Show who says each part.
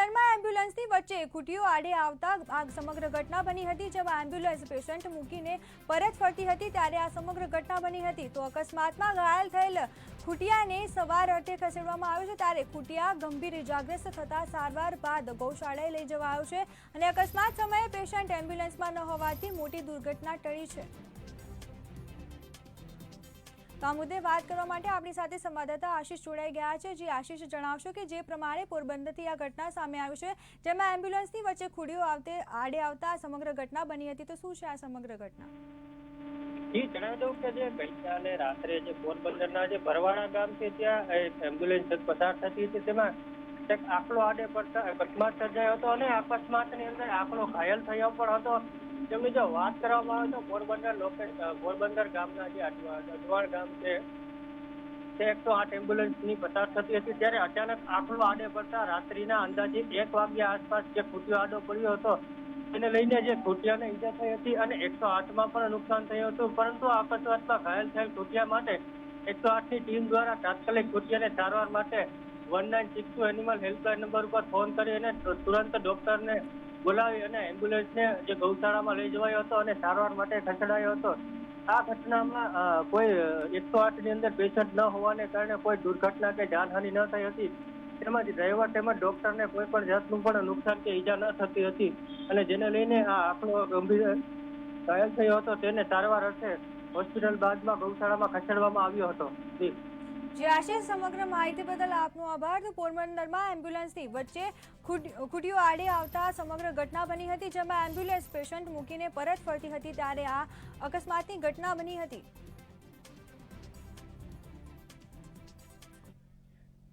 Speaker 1: પોરબંદરમાં એમ્બ્યુલન્સની વચ્ચે ખૂટીઓ આડે આવતા આ સમગ્ર ઘટના બની હતી, જેમાં એમ્બ્યુલન્સ પેશન્ટ મૂકીને પરત ફરતી હતી ત્યારે આ સમગ્ર ઘટના બની હતી। તો અકસ્માતમાં ઘાયલ થયેલ ખૂટિયાને સવાર અર્થે ખસેડવામાં આવ્યો છે, ત્યારે ખૂટિયા ગંભીર ઇજાગ્રસ્ત થતા સારવાર બાદ ગૌશાળાએ લઈ જવાયો છે અને અકસ્માત સમયે પેશન્ટ એમ્બ્યુલન્સમાં ન હોવાથી મોટી દુર્ઘટના ટળી છે। તો આ મુદ્દે વાત કરવા માટે આપણી સાથે સંવાદદાતા આશીષ જોડાઈ ગયા છે। જે આશીષ જણાવશો કે જે પ્રમાણે પોરબંદરથી આ ઘટના સામે આવી છે, જેમાં એમ્બ્યુલન્સની વચ્ચે ખૂટીઓ આડે આવતા સમગ્ર ઘટના બની હતી, તો શું છે આ સમગ્ર ઘટના?
Speaker 2: જણાવી દઉં કે જે ગઈકાલે રાત્રે જે પોરબંદરના જે બરવાડા ગામ છે ત્યાં એમ્બ્યુલન્સ પસાર થતી હતી, તેમાં એક આંકડો આડે પડતા અકસ્માત સર્જાયો હતો અને અકસ્માતની અંદર આંકડો ઘાયલ થયો પણ હતો। તેમની જો વાત કરવામાં આવે તો પોરબંદર ગામના જે અજવાળ ગામ છે તે 108 એમ્બ્યુલન્સની પસાર થતી હતી, ત્યારે અચાનક આંકડો આડે પડતા રાત્રિના અંદાજે 1 વાગ્યા આસપાસ જે ખૂટિયો આડો પડ્યો હતો તેને લઈને જે ખૂટિયાને ઈજા થઈ હતી અને 108માં પણ નુકસાન થયું હતું। પરંતુ આ અકસ્માતમાં ઘાયલ થયેલ ખૂટિયા માટે 108ની ટીમ દ્વારા તાત્કાલિક ખૂટિયાને સારવાર માટે 1962 એનિમલ હેલ્પલાઇન નંબર ઉપર ફોન કરી અને તુરંત ડોક્ટરને બોલાવી અને એમ્બ્યુલન્સને જે ગૌશાળામાં લઈ જવાયો હતો અને સારવાર માટે ખસેડાયો હતો। આ ઘટનામાં કોઈ 108ની અંદર પેશન્ટ ન હોવાને કારણે કોઈ દુર્ઘટના કે જાનહાનિ ન થઈ હતી, તેમજ ડ્રાઈવર તેમજ ડોક્ટરને કોઈ પણ જાતનું પણ નુકસાન કે ઈજા ન થતી હતી અને જેને લઈને આ આંકડો ગંભીર ઘાયલ થયો હતો તેને સારવાર અર્થે હોસ્પિટલ બાદમાં ગૌશાળામાં ખસેડવામાં આવ્યો હતો।
Speaker 1: જે આશીષ, સમગ્ર માહિતી બદલ આપનો આભાર। તો પોરબંદરમાં એમ્બ્યુલન્સની વચ્ચે ખૂટીઓ આડે આવતા સમગ્ર ઘટના બની હતી, જેમાં એમ્બ્યુલન્સ પેશન્ટ મૂકીને પરત ફરતી હતી ત્યારે આ અકસ્માતની ઘટના બની હતી।